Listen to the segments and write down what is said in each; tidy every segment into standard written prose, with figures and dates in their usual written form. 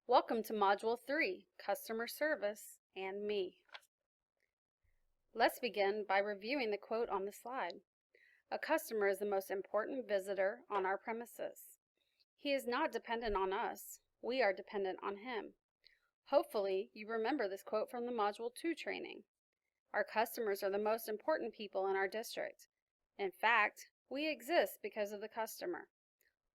Welcome to Module 3, Customer Service and Me. Let's begin by reviewing the quote on the slide. A customer is the most important visitor on our premises. He is not dependent on us. We are dependent on him. Hopefully, you remember this quote from the Module 2 training. Our customers are the most important people in our district. In fact, we exist because of the customer.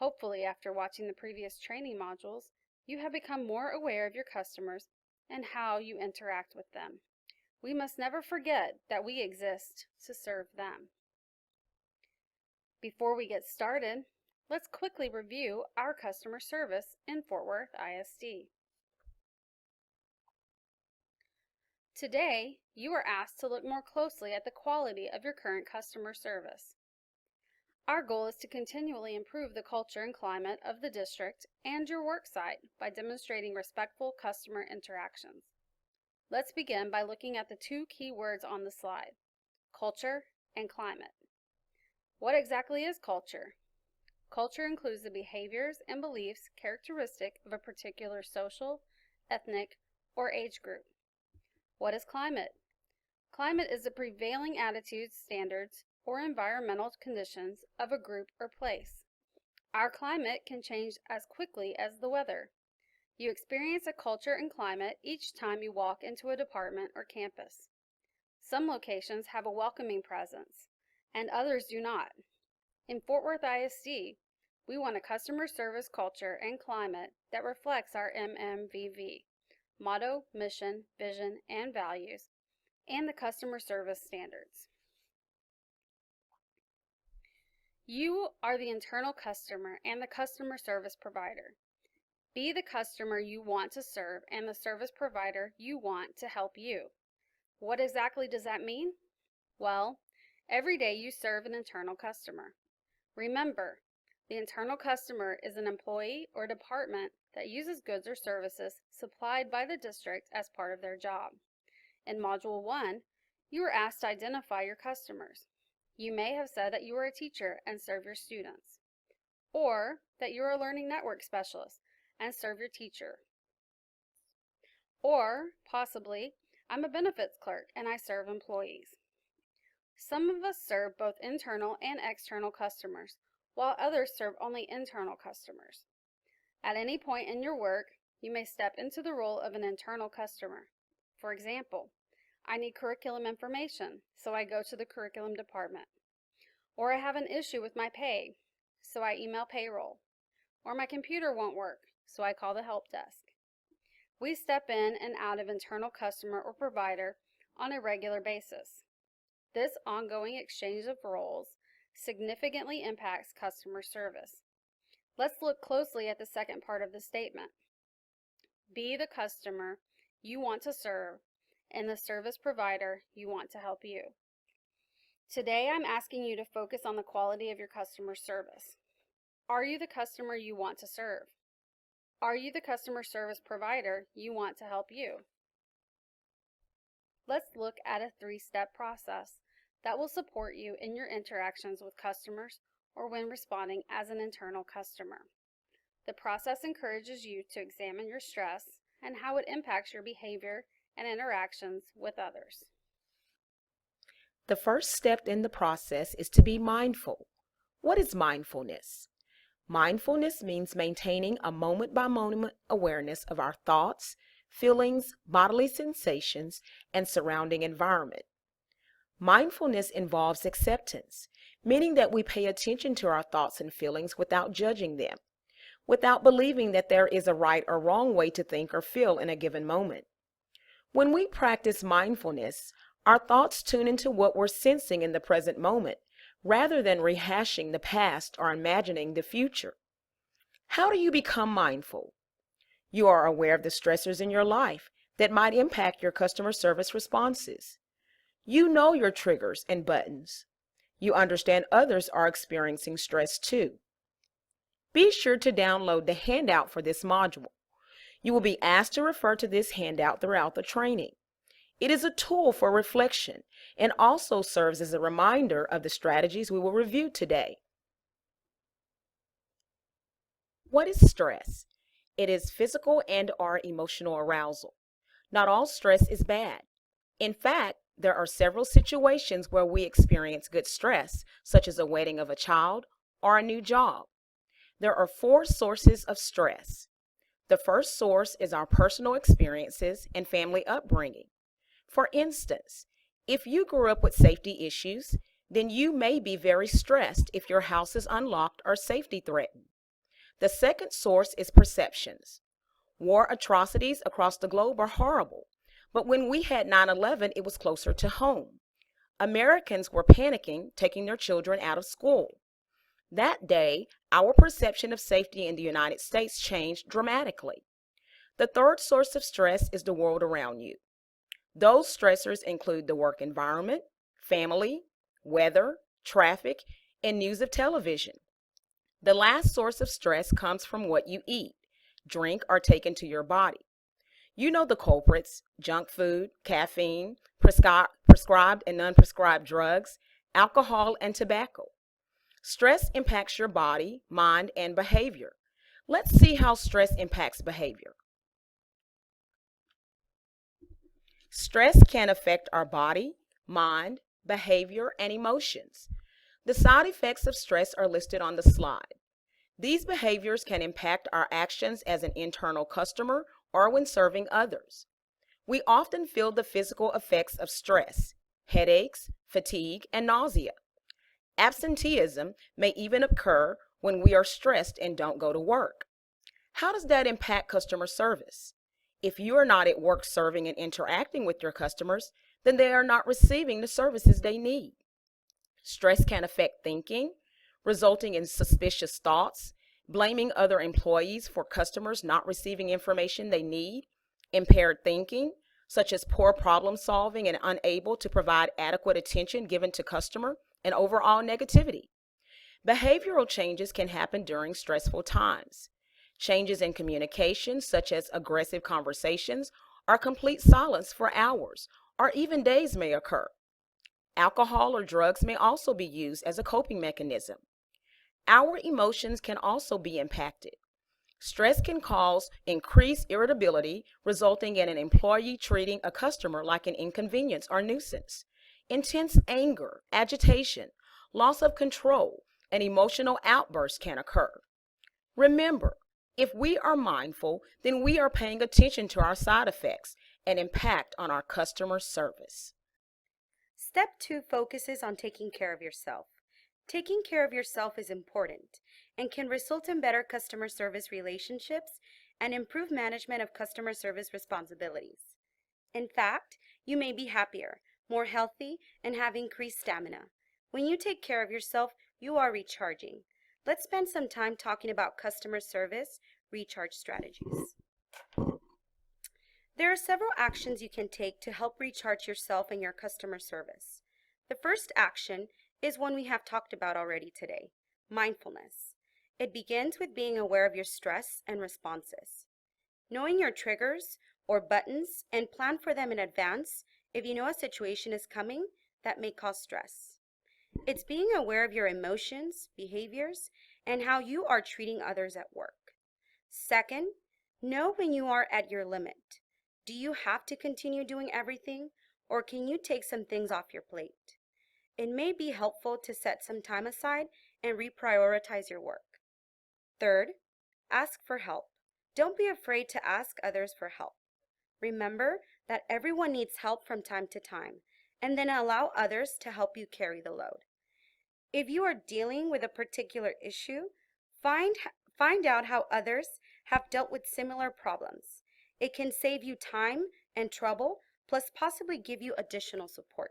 Hopefully, after watching the previous training modules, you have become more aware of your customers and how you interact with them. We must never forget that we exist to serve them. Before we get started, let's quickly review our customer service in Fort Worth ISD. Today, you are asked to look more closely at the quality of your current customer service. Our goal is to continually improve the culture and climate of the district and your work site by demonstrating respectful customer interactions. Let's begin by looking at the two key words on the slide, culture and climate. What exactly is culture? Culture includes the behaviors and beliefs characteristic of a particular social, ethnic, or age group. What is climate? Climate is the prevailing attitudes, standards, or environmental conditions of a group or place. Our climate can change as quickly as the weather. You experience a culture and climate each time you walk into a department or campus. Some locations have a welcoming presence, and others do not. In Fort Worth ISD, we want a customer service culture and climate that reflects our MMVV, motto, mission, vision, and values, and the customer service standards. You are the internal customer and the customer service provider. Be the customer you want to serve and the service provider you want to help you. What exactly does that mean? Well, every day you serve an internal customer. Remember, the internal customer is an employee or department that uses goods or services supplied by the district as part of their job. In Module 1, you were asked to identify your customers. You may have said that you are a teacher and serve your students, or that you are a learning network specialist and serve your teacher, or possibly, I'm a benefits clerk and I serve employees. Some of us serve both internal and external customers, while others serve only internal customers. At any point in your work, you may step into the role of an internal customer. For example, I need curriculum information, so I go to the curriculum department. Or I have an issue with my pay, so I email payroll. Or my computer won't work, so I call the help desk. We step in and out of internal customer or provider on a regular basis. This ongoing exchange of roles significantly impacts customer service. Let's look closely at the second part of the statement. Be the customer you want to serve and the service provider you want to help you. Today, I'm asking you to focus on the quality of your customer service. Are you the customer you want to serve? Are you the customer service provider you want to help you? Let's look at a three-step process that will support you in your interactions with customers or when responding as an internal customer. The process encourages you to examine your stress and how it impacts your behavior and interactions with others. The first step in the process is to be mindful. What is mindfulness? Mindfulness means maintaining a moment-by-moment awareness of our thoughts, feelings, bodily sensations, and surrounding environment. Mindfulness involves acceptance, meaning that we pay attention to our thoughts and feelings without judging them, without believing that there is a right or wrong way to think or feel in a given moment. When we practice mindfulness, our thoughts tune into what we're sensing in the present moment, rather than rehashing the past or imagining the future. How do you become mindful? You are aware of the stressors in your life that might impact your customer service responses. You know your triggers and buttons. You understand others are experiencing stress too. Be sure to download the handout for this module. You will be asked to refer to this handout throughout the training. It is a tool for reflection and also serves as a reminder of the strategies we will review today. What is stress? It is physical and or emotional arousal. Not all stress is bad. In fact, there are several situations where we experience good stress, such as a wedding of a child or a new job. There are four sources of stress. The first source is our personal experiences and family upbringing. For instance, if you grew up with safety issues, then you may be very stressed if your house is unlocked or safety threatened. The second source is perceptions. War atrocities across the globe are horrible, but when we had 9/11, it was closer to home. Americans were panicking, taking their children out of school. That day, our perception of safety in the United States changed dramatically. The third source of stress is the world around you. Those stressors include the work environment, family, weather, traffic, and news of television. The last source of stress comes from what you eat, drink, or take into your body. You know the culprits: junk food, caffeine, prescribed and non-prescribed drugs, alcohol, and tobacco. Stress impacts your body, mind, and behavior. Let's see how stress impacts behavior. Stress can affect our body, mind, behavior, and emotions. The side effects of stress are listed on the slide. These behaviors can impact our actions as an internal customer or when serving others. We often feel the physical effects of stress: headaches, fatigue, and nausea. Absenteeism may even occur when we are stressed and don't go to work. How does that impact customer service? If you are not at work serving and interacting with your customers, then they are not receiving the services they need. Stress can affect thinking, resulting in suspicious thoughts, blaming other employees for customers not receiving information they need, impaired thinking, such as poor problem solving and unable to provide adequate attention given to customer, and overall negativity. Behavioral changes can happen during stressful times. Changes in communication, such as aggressive conversations or complete silence for hours or even days, may occur. Alcohol or drugs may also be used as a coping mechanism. Our emotions can also be impacted. Stress can cause increased irritability, resulting in an employee treating a customer like an inconvenience or nuisance. Intense anger, agitation, loss of control, and emotional outbursts can occur. Remember, if we are mindful, then we are paying attention to our side effects and impact on our customer service. Step 2 focuses on taking care of yourself. Taking care of yourself is important and can result in better customer service relationships and improved management of customer service responsibilities. In fact, you may be happier, more healthy, and have increased stamina. When you take care of yourself, you are recharging. Let's spend some time talking about customer service recharge strategies. There are several actions you can take to help recharge yourself and your customer service. The first action is one we have talked about already today: mindfulness. It begins with being aware of your stress and responses. Knowing your triggers or buttons and plan for them in advance if you know a situation is coming that may cause stress. It's being aware of your emotions, behaviors, and how you are treating others at work. Second, know when you are at your limit. Do you have to continue doing everything, or can you take some things off your plate? It may be helpful to set some time aside and reprioritize your work. Third, ask for help. Don't be afraid to ask others for help. Remember that everyone needs help from time to time, and then allow others to help you carry the load. If you are dealing with a particular issue, find out how others have dealt with similar problems. It can save you time and trouble, plus possibly give you additional support.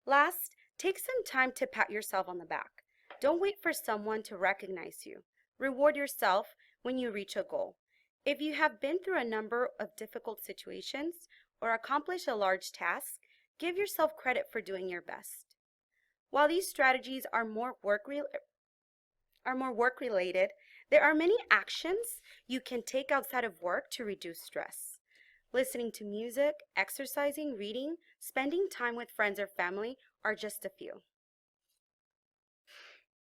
Last, take some time to pat yourself on the back. Don't wait for someone to recognize you. Reward yourself when you reach a goal. If you have been through a number of difficult situations or accomplished a large task, give yourself credit for doing your best. While these strategies are more work-related, there are many actions you can take outside of work to reduce stress. Listening to music, exercising, reading, spending time with friends or family are just a few.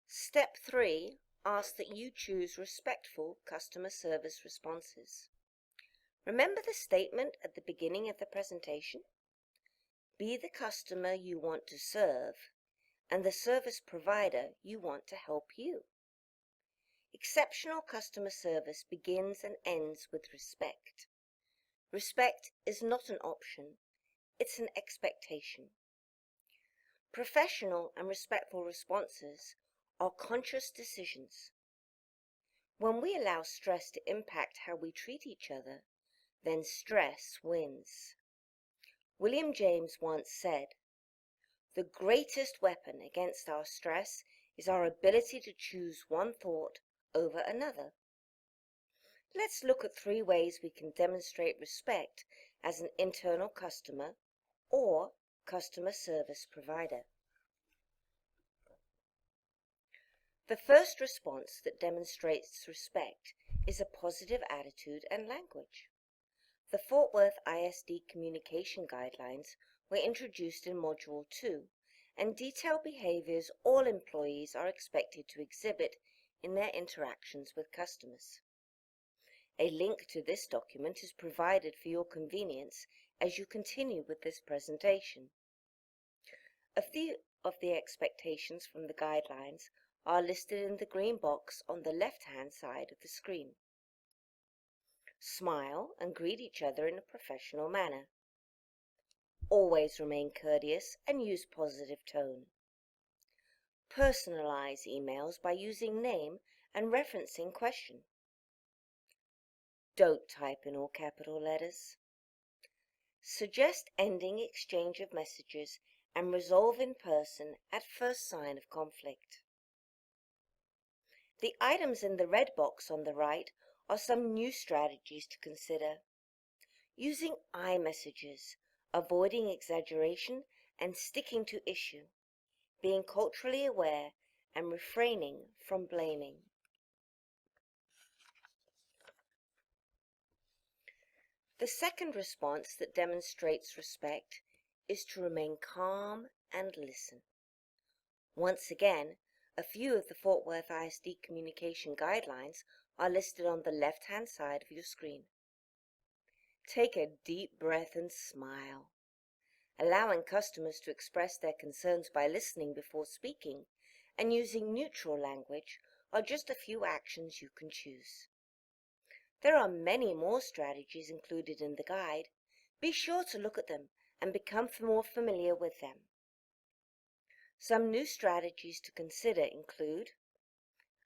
Step 3, asks that you choose respectful customer service responses. Remember the statement at the beginning of the presentation? Be the customer you want to serve and the service provider you want to help you. Exceptional customer service begins and ends with respect. Respect is not an option, it's an expectation. Professional and respectful responses are conscious decisions. When we allow stress to impact how we treat each other, then stress wins. William James once said, "The greatest weapon against our stress is our ability to choose one thought over another." Let's look at 3 ways we can demonstrate respect as an internal customer or customer service provider. The first response that demonstrates respect is a positive attitude and language. The Fort Worth ISD Communication Guidelines were introduced in Module 2 and detail behaviors all employees are expected to exhibit in their interactions with customers. A link to this document is provided for your convenience as you continue with this presentation. A few of the expectations from the guidelines are listed in the green box on the left-hand side of the screen. Smile and greet each other in a professional manner. Always remain courteous and use positive tone. Personalize emails by using name and referencing question. Don't type in all capital letters. Suggest ending exchange of messages and resolve in person at first sign of conflict. The items in the red box on the right are some new strategies to consider. Using I messages, avoiding exaggeration and sticking to issue, being culturally aware and refraining from blaming. The second response that demonstrates respect is to remain calm and listen. Once again, a few of the Fort Worth ISD Communication Guidelines are listed on the left-hand side of your screen. Take a deep breath and smile. Allowing customers to express their concerns by listening before speaking and using neutral language are just a few actions you can choose. There are many more strategies included in the guide. Be sure to look at them and become more familiar with them. Some new strategies to consider include: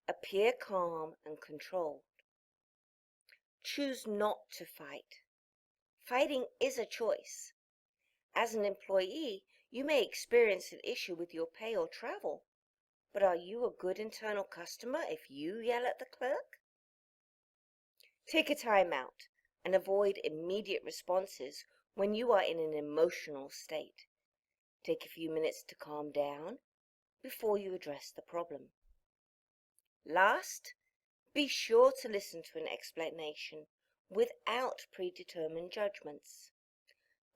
appear calm and controlled. Choose not to fight. Fighting is a choice. As an employee, you may experience an issue with your pay or travel, but are you a good internal customer if you yell at the clerk? Take a time out and avoid immediate responses when you are in an emotional state. Take a few minutes to calm down before you address the problem. Last, be sure to listen to an explanation without predetermined judgments.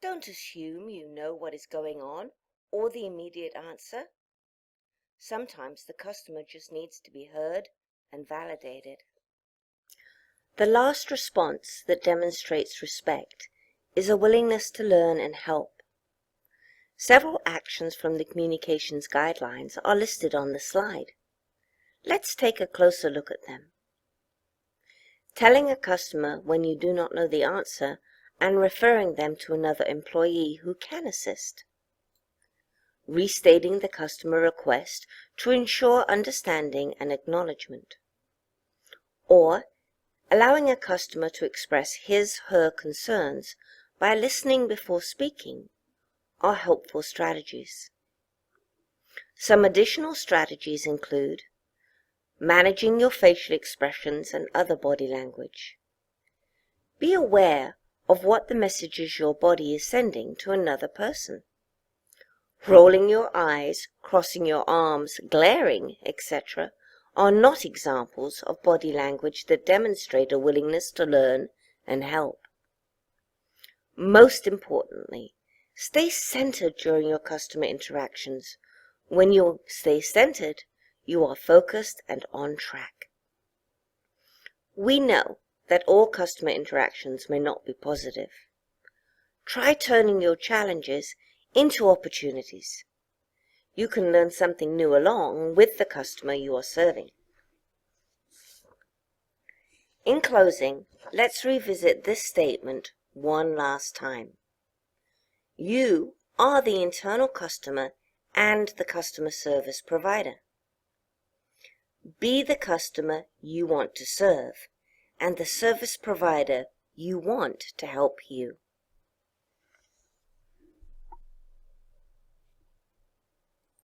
Don't assume you know what is going on or the immediate answer. Sometimes the customer just needs to be heard and validated. The last response that demonstrates respect is a willingness to learn and help. Several actions from the Communications Guidelines are listed on the slide. Let's take a closer look at them. Telling a customer when you do not know the answer and referring them to another employee who can assist. Restating the customer request to ensure understanding and acknowledgement. Or allowing a customer to express his/her concerns by listening before speaking are helpful strategies. Some additional strategies include managing your facial expressions and other body language. Be aware of what the messages your body is sending to another person. Rolling your eyes, crossing your arms, glaring, etc. are not examples of body language that demonstrate a willingness to learn and help. Most importantly, stay centered during your customer interactions. When you stay centered, you are focused and on track. We know that all customer interactions may not be positive. Try turning your challenges into opportunities. You can learn something new along with the customer you are serving. In closing, let's revisit this statement one last time. You are the internal customer and the customer service provider. Be the customer you want to serve and the service provider you want to help you.